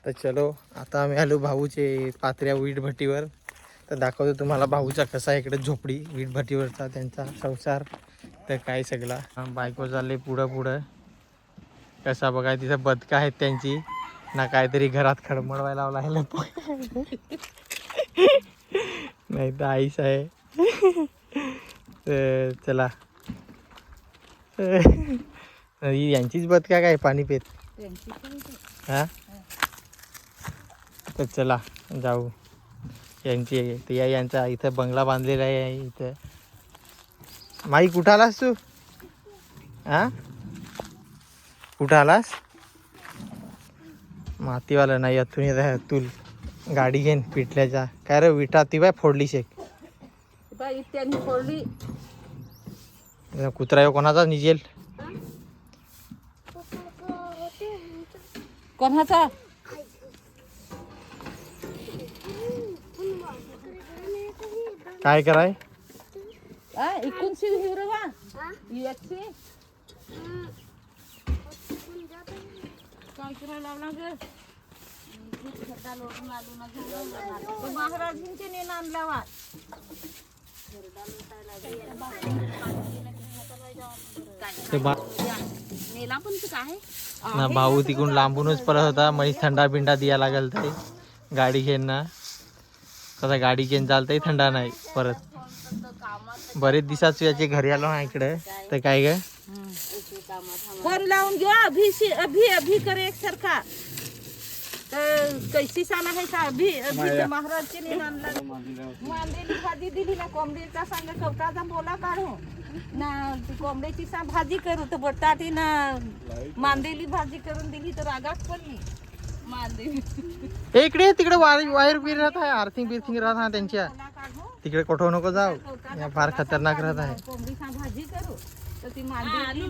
तर चलो आता आम्ही आलो भाऊचे पात्र्या वीट भट्टीवर. तर दाखवतो तुम्हाला भाऊचा कसा इकडे झोपडी वीट भट्टीवरचा त्यांचा संसार. तर काय सगळा बायको चालले पुढं पुढं. कसा बघाय तिथं बदका आहेत त्यांची ना, काहीतरी घरात खडमडवायला लावला आहे. नाही तर आईस आहे. तर चला यांचीच बदका काय पाणी पेत. हा तर चला जाऊ. यांची ते यांचा इथं बंगला बांधलेला आहे इथं. माई कुठं आलास तू? हा कुठं आलास? मातीवाला नाही अथून येत आहे. तू गाडी घेन पिठल्याच्या काय रे विटा ती बाय फोडली शेक फोडली. कुत्रा कोणाचा निजेल? कोणाचा? काय कराय? एकोणशी हिरवा काय करायला लावला ग? महाराजांचे नेन आणला वा. नेला पण काय ना भाऊ तिकडून लांबूनच परत होता. म्हैस थंडा बिंडा द्या लागल ते गाडी घेऊन ना. तसा गाडी घेऊन चालतंय थंडा नाही परत. बरेच दिवसाच याचे घरी आलो ना इकडे. तर काय ग फोन लावून घेऊ. अभी अभी अभी करे एक सारखा. कैसी साला है का अभी अभी महाराजची नेन आणला. मांदेली भाजी दिली ना कोंबडीचा सांग कवटाचा बोला काढू ना. कोंबड्याची सा भाजी करू तर बटाटी ना मांदेली भाजी करून दिली तर रागात पडली. मांदेली इकडे तिकडे वायर बिर राहत आहे. आर्थिंग बिर्थिंग राहत आहे त्यांच्या. तिकडे कोठो नको जाऊ. या फार खतरनाक राहत आहे. कोंबडीचा भाजी करू तर ती मांदेली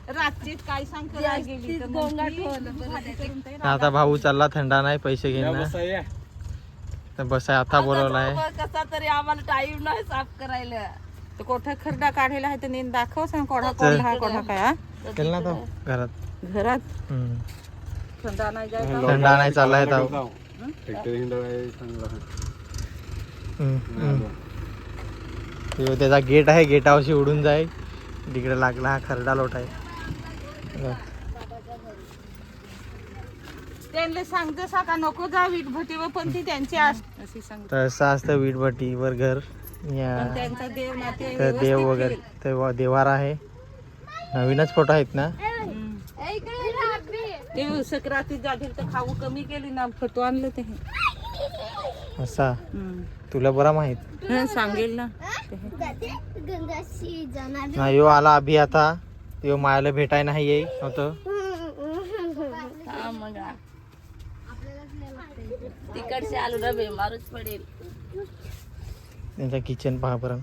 रात्री काय सांग गेली. आता भाऊ चालला थंडा नाही पैसे घेऊन. तर बस आता बोलवला आहे. कसा तरी आम्हाला टाईम नाही साफ करायला. तर कोठा खरडा काढलेला आहे तर नेन दाखव सांग कोणा कोणा कोणा काय केल ना तो घरात घरात थंडा नाही जाय. थंडा नाही चाललाय त्याचा गेट आहे. गेटावरशी उडून जाय. तिकडे लागला हा खरडा लोट आहे. त्यांना सांगते का नको जा वीटभट्टीवर पण ती त्यांची अशी सांगते. तसं असतं वीटभट्टीवर घर. त्यांचा देव नाते तर देव वगैरे ते देवार आहे. नवीनच फोटो आहेत ना. ते सक्राती जातील तर खाऊ कमी केली ना. फोटो आणले ते असा तुला बरा माहित सांगेल ना. नाही यो आला अभि आता. यो मायाला भेटाय नाही येई होतं. तिकडचे आलू ना बेमारच पडेल. त्यांचा किचन पहा पर्यंत.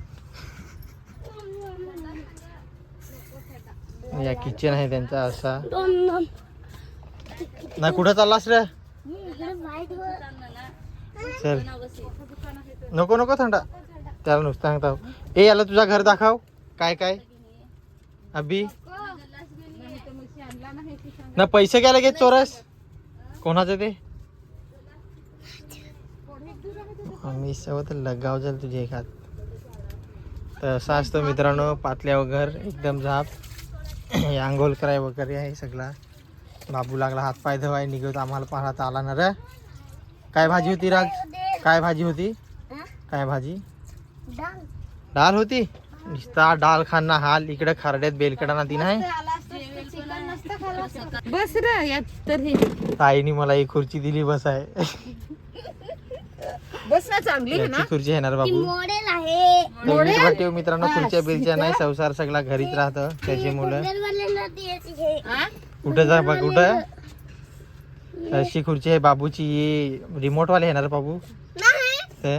या किचन आहे त्यांचा असा. ना कुठं चाललास रे? चल नको नको थंडा. त्याला नुसतं सांगता. याला तुझा घर दाखव. काय काय अभि ना पैसे घ्यायला घेत चोरस. कोणाचं ते मी सोबत लगाव जाईल तुझ्या एखाद. तर असं असतं मित्रांनो पातल्या वगैरे एकदम झाप. आंघोळ कराय वगैरे आहे सगळा. बाबू लागला हात पाय धवाय निघत. आम्हाला पाहता आला ना रे. काय भाजी होती राज? काय भाजी होती? काय भाजी? डाळ होती. नुसता डाळ खाना हाल. इकडे खारड्यात बेलकडाना ती नाही. बस रे तर ताईने मला एक खुर्ची दिली बस आहे. बस ना चांगली आहे ना. खुर्ची आहे ना रे बाबू. मित्रांनो खुर्च्या बिरच्या नाही. संसार सगळा घरीच राहतं. त्याची मुलं कुठं जा बा कुठं. अशी खुर्ची आहे बाबूची. रिमोट वाले येणार बाबू. ते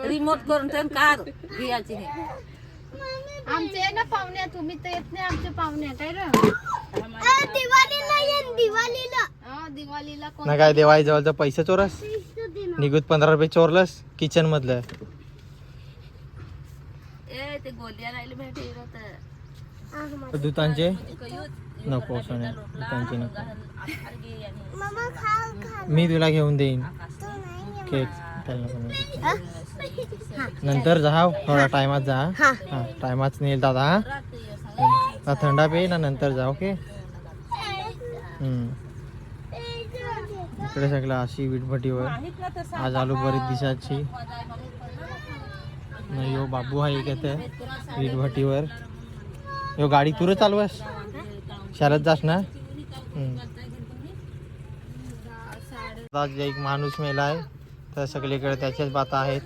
रिमोट करून कार घ्यायची. आमचे ना पाहुण्या तुम्ही तर येत नाही. आमचे पाहुण्या काय रे दिवाळीला ना काय देवाई जवळचा पैसे चोरस. निघूत 15 रुपये चोरलस किचन मधलं. ते गोलिया राहिले भेटे दुधांचे नको सोन्या, दुधांचे नको. मी तुला घेऊन देईन केक. त्याला नको नको. नंतर जा थोडा टायमात जा. हा टायमात नेल दादा. हा थंडा पे ना नंतर जा. ओके. इकडे सगळं अशी विटभटीवर आज आलो बरीच दिवसाची. यो बाबू हा एक येते विटभटीवर. यो गाडी तुरं चालवस शाळेत जास ना. आज एक माणूस मेलाय तर सगळीकडे त्याच्याच बाता आहेत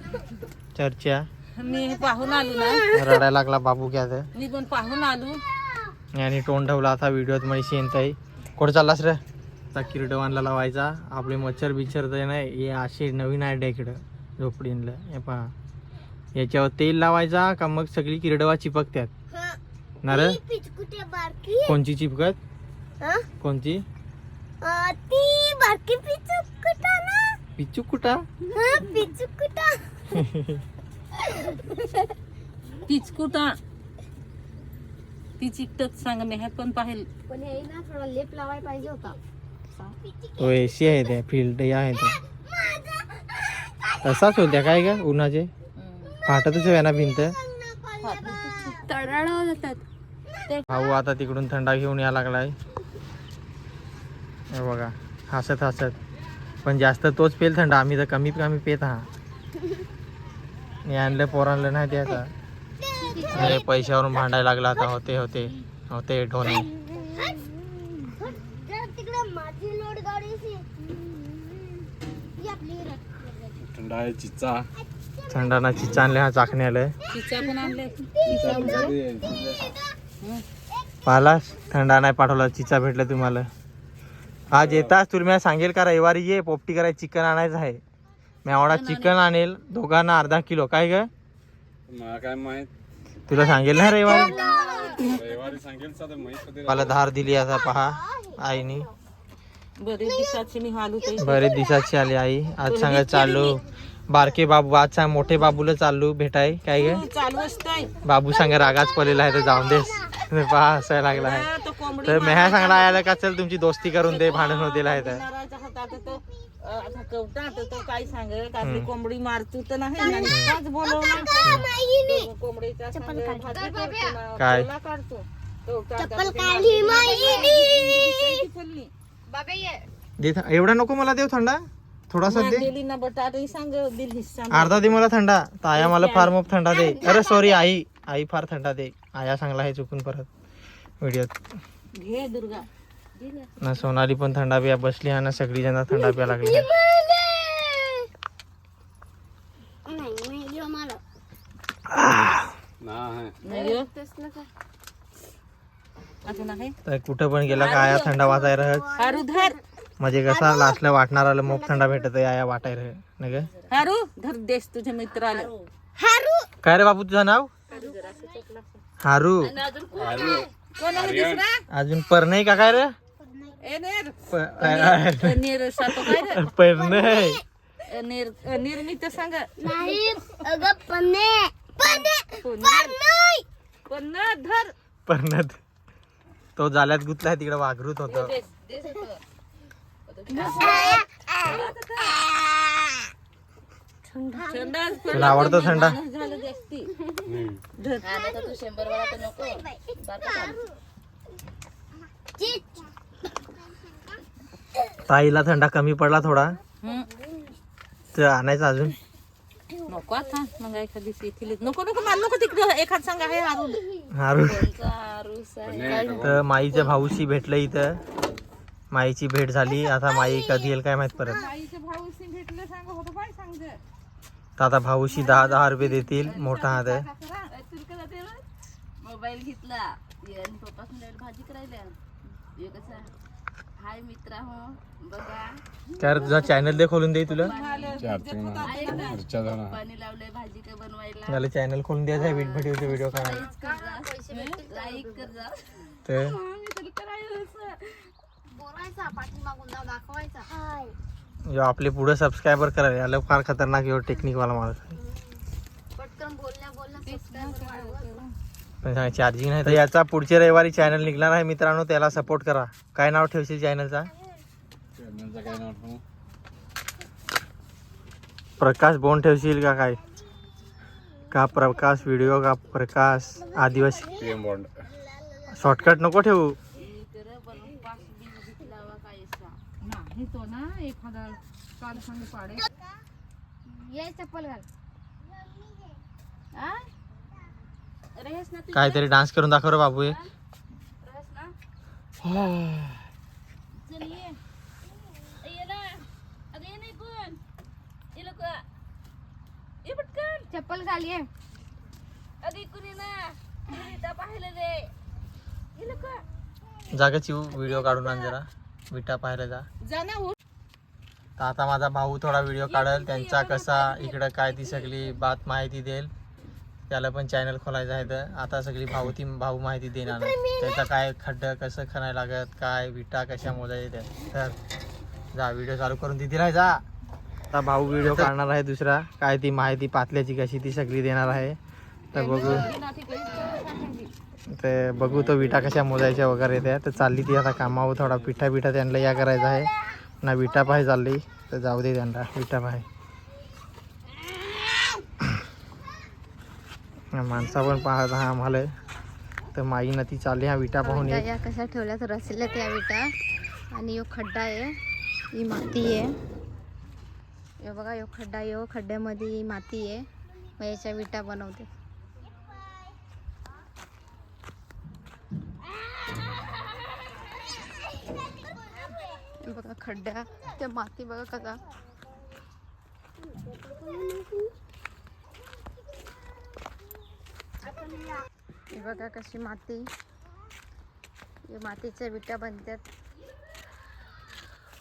चर्चा. मी पाहून आलो ना, रडायला लागला बाबू क्या तर. मी पण पाहून आलो. आणि तोंड ठेवला आता व्हिडिओत मध्ये शेणताई. कुठं चाललास रे? किरडवानला लावायचा. आपले मच्छर बिच्छर तर नाही हे असे नवीन आहे इकडं झोपडींला. हे पहा याच्यावर तेल लावायचा का मग सगळी किरडवा चिपकत्यात ना रे. कोणची चिपकत? कोणची? पिचुकुटा. पिचकुटा ती चिकटत सांग मी हे पण पाहिल. पण हे ना थोडा लेप लावायला पाहिजे होता. तो एसी आहे त्या फील्ड आहे त्या तसाच होत्या काय का उन्हाचे फाटतच आहे ना भिंत. तडाळ जातात. भाऊ आता तिकडून थंडा घेऊन या लागलाय. हे बघा हसत हसत. पण जास्त तोच पेल थंडा. आम्ही तर कमी कमी पेत. हा मी आणलं पोरांना नाही द्यायचा. हे पैशावरून भांडायला लागला आता. होते होते होते ढोणे. थंडा ना चिचा आणले. हा चाकणे आलं. चिचा पण आणले. पाहिलास थंडा नाही पाठवला. चिचा भेटलं तुम्हाला. आज येताच तुला मी सांगेल का रविवारी ये पोपटी करायची. चिकन आणायचं आहे. मी आवडा चिकन आणेल दोघांना अर्धा किलो. काय ग काय माहित तुला सांगेल ना रविवारी. रविवारी सांगेल. मला धार दिली आता पहा आईनी. बरेच दिवसाची मी हालू ते. बरेच दिवसाची आली आई. आज सांगा चालू बारके बाबू. आज सांग मोठे बाबूला चालू भेटाय. काय ग चालू असतंय. बाबू सांगा रागाच पडलेला आहे तर जाऊन देस. पहा हसायला लागला आहे. तो कोंबडी तर मी ह्या सांगला आयला का चल तुमची दोस्ती करून दे. भांडण होतील आहे तर मारायचा होता तर तो आता कवटा तर तो काय सांगेल का आपली कोंबडी मारतो तर नाही आणि काच बोलवला. तो कोंबडीचा सांग भाजी करतो ना, काय? कोला काढतो. कवटा आता चप्पल ते काढली मारतो. फुलली. बाबा ये. दे एवढा नको मला देव थंडा. थोडासा दे. दिली ना बटाटे सांग दिल हिस्सा. अर्धा दे मला थंडा. तर आया मला फार मोप थंडा दे. अरे सॉरी आई. आई फार थंडा दे. आया सांगला हे चुकून परत व्हिडिओत. घे दुर्गा. ना सोनाली पण थंडा पिया बसली हा ना सगळी जण थंडा पिया लागली. तर कुठं पण गेला का आया थंडा वाचाय राहत. हारू धर. म्हणजे कसा लास्टला वाटणार आलं मोप थंडा भेटत आया वाटाय राह ना ग. हारू धर देस तुझ्या मित्राला. काय रे बाबू तुझं नाव? हारू. कोण आहे दुसरा? अजून पर नाही का काय रे? एनेर. पर पनीर सातो काय नाही. रे? निर्मित सांग. नाही अगं पन्ने पन्ना धर. परनत तो जाल्यात गुतलाय तिकडे वाघरूत होत. तुला आवडतो थंडा? झालं जास्ती. ताईला थंडा कमी पडला थोडा तर आणायचा अजून. नको आता मग एखादी इथे नको नको मार नको तिकडे. एखाद सांगा आहे हारू. हारू. तर माईच्या भाऊशी भेटलं इथं. माईची भेट झाली. आता माई कधी येईल काय माहित परत. भाऊशी भेटलं सांग होतं काय सांग. तर आता भाऊशी 10-10 रुपये देतील. मोठा हात आहे. मोबाईल घेतला आणि पप्पासने भाजी करायला. हाय मित्रा हो बघा तर तुझा चॅनल दे खोलून दे तुला. पाणी लावलंय भाजी का बनवायला. मला चॅनल खोलून द्यायचा विटभटीवरचे व्हिडिओ काढायला. लाईक कर जा. तर बोलायचा पाठीमागून दाखवायचा. जो आपले पुढे सबस्क्रायबर करायला याला फार खतरनाक एवढं टेक्निक वाला माणूस आहे. पटकन बोलण्या सबस्क्राईबर पण चार्जिंग नाही. तर याचा पुढच्या रविवारी चॅनल निघणार आहे मित्रांनो, त्याला सपोर्ट करा. काय नाव ठेवशील चॅनलचा? चॅनलचं काय नाव ठेवू? प्रकाश बोन ठेवशील का काय? का प्रकाश व्हिडिओ का प्रकाश आदिवासी? PM bond. शॉर्टकट नको ठेवू. नाही तो ना एखादा काल सांग पाडे ये चप्पल घाल. आ? रेस ना काहीतरी डान्स करून दाखव रे बाबू. रेस ना चल ये ना अगं ये नाही कोण ये लोक ये पटकन चप्पल घाल ये. अगं इकडून ये ना विटा पाहायला दे ये लोक जागाची व्हिडिओ काढून आण जरा. विटा पाहायला जा ना हो. तर आता माझा भाऊ थोडा व्हिडिओ काढेल त्यांचा, कसा इकडं काय ती सगळी बात माहिती देईल. त्याला पण चॅनल खोलायचं आहे. तर आता सगळी भाऊ माहिती देणार. त्याचा काय खड्डं कसं खणायला लागत, काय विटा कशा मोजायच्या त्या. तर जा व्हिडिओ चालू करून दिला जा. आता भाऊ व्हिडिओ काढणार आहे दुसरा, काय ती माहिती पातल्याची कशी ती सगळी देणार आहे. तर बघू तो विटा कशा मोजायच्या वगैरे त्या. तर चालली ती आता कामावर, थोडा पिठा त्यांना या करायचा आहे ना. विटा पाय चालली तर जाऊ दे त्यांना विटा पाय. माणसा पण पाहत हा आम्हाला. तर माईनं ती चालली हा विटा पाहून येत. या कशा ठेवल्यात रचल्या त्या विटा. आणि यो खड्डा आहे, ही माती आहे. हे बघा यो खड्डा, यो खड्ड्यामध्ये ही माती आहे. मग याच्या विटा बनवते. हे बघा खड्डा, त्या माती बघा कसा. हे बघा कशी माती. या मातीच्या विटा बनतात.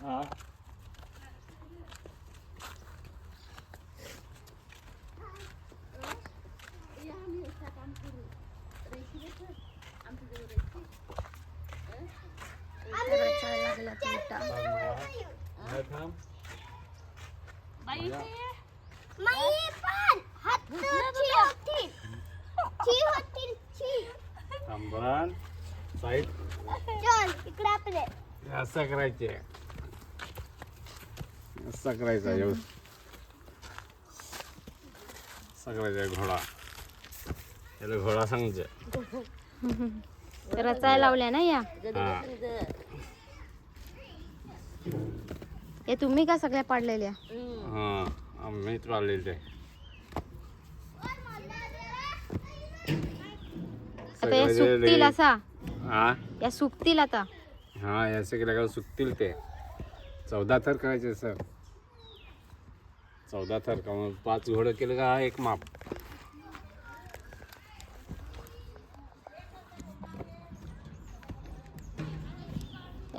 हा. रचायला लागल्यात विटा. काय थांब. बाई थांबरान साईड. असं करायचे, असं करायचा येऊ. असं करायचा घोडा. याला घोडा सांगते. रचायला लावल्या ना या. हा. हे तुम्ही का सगळ्या पाडलेल्या? हा आम्हीच पाळलेले ते. आता या सुकतील असा. हा या सुकतील आता. हा याचे केल्या सुकतील ते. 14 थर करायचे सर. 14 थर का 5 घोडं केलं का एक माप.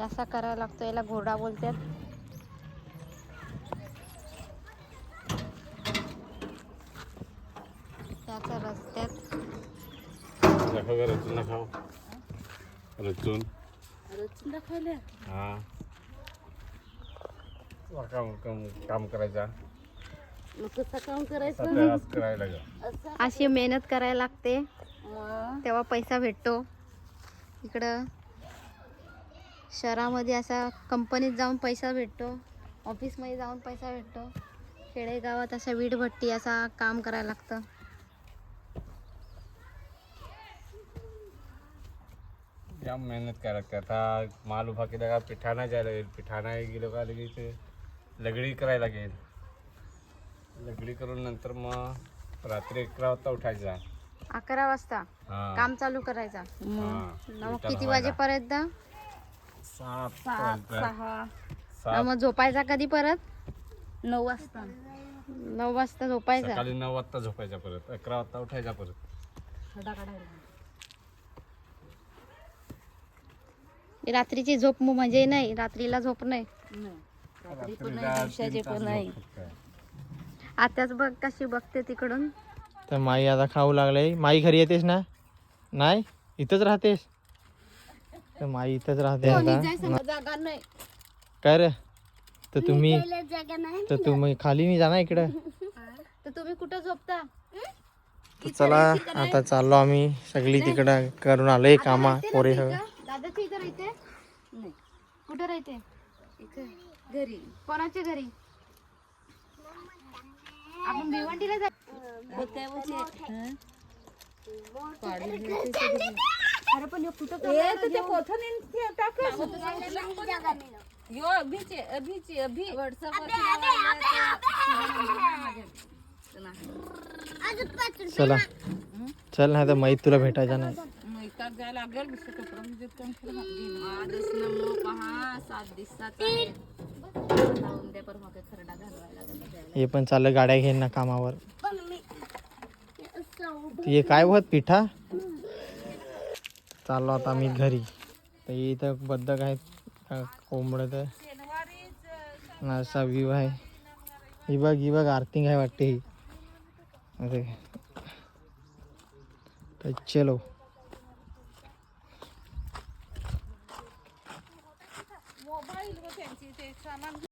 असा करायला लागतो. याला घोडा बोलतात. त्याचा रस्त्यात रचून खाऊ. रचून दाखवल्या हा काम करायचा. मग कसं काम करायचं सगळं करायला लागलं. अशी मेहनत करायला लागते, तेव्हा पैसा भेटतो. इकडं शहरामध्ये असा कंपनीत जाऊन पैसा भेटतो, ऑफिसमध्ये जाऊन पैसा भेटतो. खेडेगावात अशा वीटभट्टी असा काम करायला लागतं. जाम मेहनत करायला लागते. आता माल उभा केला का पिठाणा जायला लागेल. पिठाणा गेलो का लगेच ते लगडी करायला लागेल. लगडी करून नंतर मग रात्री 11 वाजता उठायचा. 11 वाजता हा काम चालू करायचा. हा. मग किती वाजेपर्यंत? 7 6 मग झोपायचा कधी परत? 9 वाजता 9 वाजता झोपायचा. सकाळी 9 वाजता झोपायचा परत. 11 वाजता उठायचा परत. खडा काढायला. रात्रीची झोप म्हणजे नाही, रात्रीला झोप नाही. रात्री पण नाही, दिवसाचे पण नाही. आताच बघ कशी बघते तिकडून. तर माई आता खाऊ लागले. माई घरी येतेस ना? नाही इथंच राहतेस? तर माई इथंच राहते आता. जागा नाही. काय रे? तर तुम्ही खाली नाही जाणार इकडं? तर तुम्ही कुठं झोपता? तर चला आता चाललो आम्ही सगळी तिकडं करून आलोय कामा पोरे हो. दादाच्या इथं राहते नाही कुठे राहते इथं घरी कोणाच्या घरी आपण भिवंडीला जा अरे पण ह्यो कुठं चला चल नाही तर माहीत तुला भेटायचा नाही. हे पण चाललं गाड्या घेईन ना कामावर. हे काय होत पिठा चाललो आता मी घरी. तर इथं बदक आहेत कोंबड तर असा व्ह्यू आहे. ही बघ आर्थिंग आहे वाटते ही. अरे तर चलो मोबाईल व त्यांची ते सामान